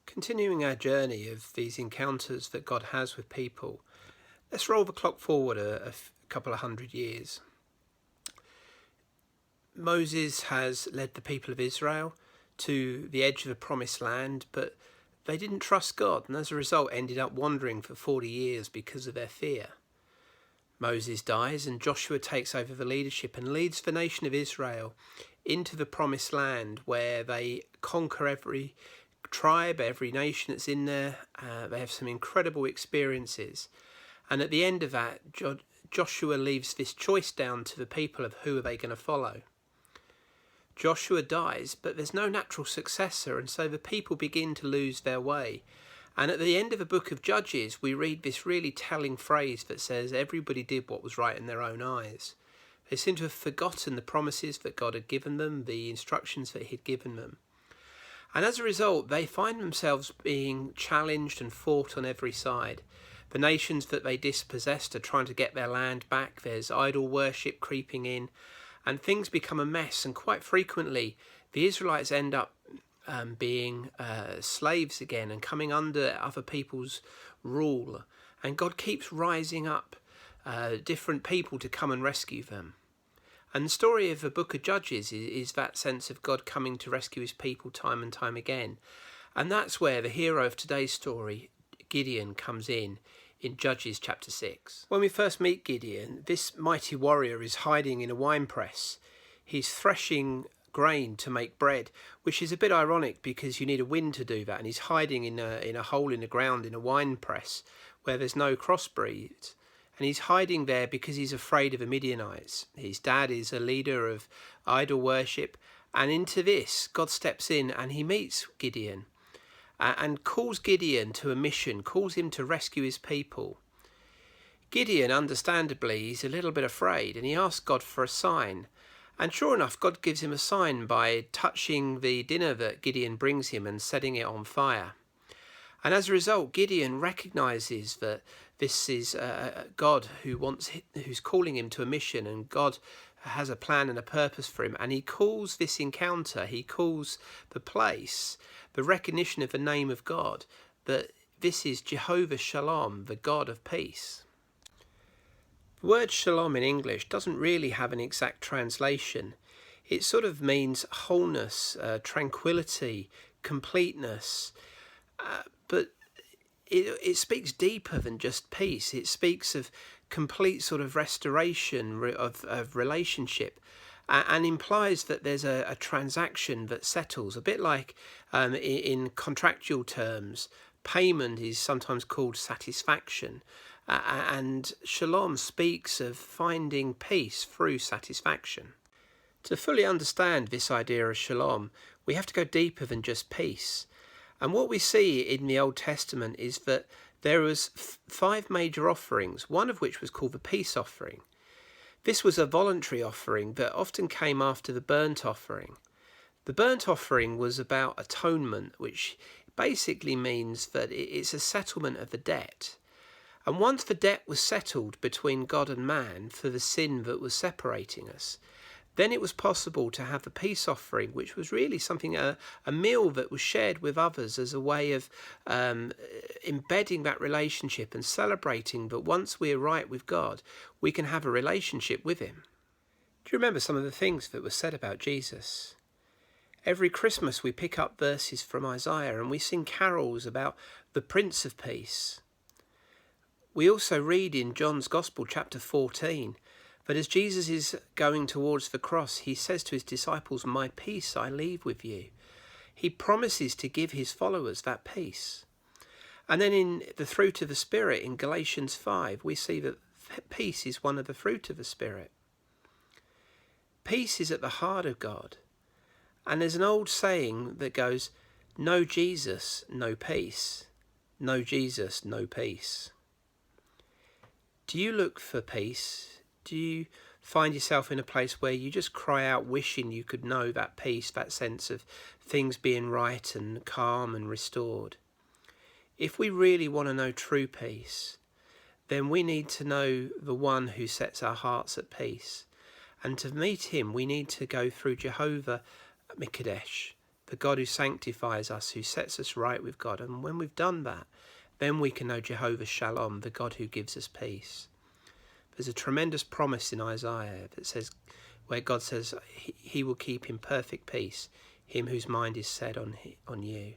Continuing our journey of these encounters that God has with people, let's roll the clock forward a couple of hundred years. Moses has led the people of Israel to the edge of the promised land, but they didn't trust God, and as a result ended up wandering for 40 years because of their fear. Moses dies and Joshua takes over the leadership and leads the nation of Israel into the promised land, where they conquer every tribe, every nation that's in there. They have some incredible experiences, and at the end of that, Joshua leaves this choice down to the people of who are they going to follow. Joshua dies, but there's no natural successor, and so the people begin to lose their way. And at the end of the book of Judges, we read this really telling phrase that says everybody did what was right in their own eyes. They seem to have forgotten the promises that God had given them, the instructions that he'd given them. And as a result, they find themselves being challenged and fought on every side. The nations that they dispossessed are trying to get their land back. There's idol worship creeping in, and things become a mess. And quite frequently, the Israelites end up being slaves again and coming under other people's rule. And God keeps rising up different people to come and rescue them. And the story of the book of Judges is that sense of God coming to rescue his people time and time again. And that's where the hero of today's story, Godeon, comes in Judges chapter 6. When we first meet Godeon, this mighty warrior is hiding in a wine press. He's threshing grain to make bread, which is a bit ironic because you need a wind to do that. And he's hiding in a hole in the ground in a wine press where there's no crossbreeds. And he's hiding there because he's afraid of the Midianites. His dad is a leader of idol worship. And into this, God steps in and he meets Godeon and calls Godeon to a mission, calls him to rescue his people. Godeon, understandably, is a little bit afraid, and he asks God for a sign. And sure enough, God gives him a sign by touching the dinner that Godeon brings him and setting it on fire. And as a result, Godeon recognizes that this is God who's calling him to a mission, and God has a plan and a purpose for him. And he calls this encounter, he calls the place, the recognition of the name of God, that this is Jehovah Shalom, the God of peace. The word shalom in English doesn't really have an exact translation. It sort of means wholeness, tranquility, completeness, but it speaks deeper than just peace. It speaks of complete sort of restoration of relationship, and implies that there's a transaction that settles, a bit like in contractual terms. Payment is sometimes called satisfaction, and shalom speaks of finding peace through satisfaction. To fully understand this idea of shalom, we have to go deeper than just peace. And what we see in the Old Testament is that there was 5 major offerings, one of which was called the peace offering. This was a voluntary offering that often came after the burnt offering. The burnt offering was about atonement, which basically means that it's a settlement of the debt. And once the debt was settled between God and man for the sin that was separating us, then it was possible to have the peace offering, which was really something, a meal that was shared with others as a way of embedding that relationship and celebrating that once we're right with God, we can have a relationship with him. Do you remember some of the things that were said about Jesus? Every Christmas we pick up verses from Isaiah and we sing carols about the Prince of Peace. We also read in John's Gospel, chapter 14, but as Jesus is going towards the cross, he says to his disciples, "My peace I leave with you." He promises to give his followers that peace. And then in the fruit of the Spirit, in Galatians 5, we see that peace is one of the fruit of the Spirit. Peace is at the heart of God. And there's an old saying that goes, "No Jesus, no peace. No Jesus, no peace." Do you look for peace? Do you find yourself in a place where you just cry out wishing you could know that peace, that sense of things being right and calm and restored? If we really want to know true peace, then we need to know the one who sets our hearts at peace. And to meet him, we need to go through Jehovah Mikadesh, the God who sanctifies us, who sets us right with God. And when we've done that, then we can know Jehovah Shalom, the God who gives us peace. There's a tremendous promise in Isaiah that says, where God says he will keep in perfect peace him whose mind is set on you.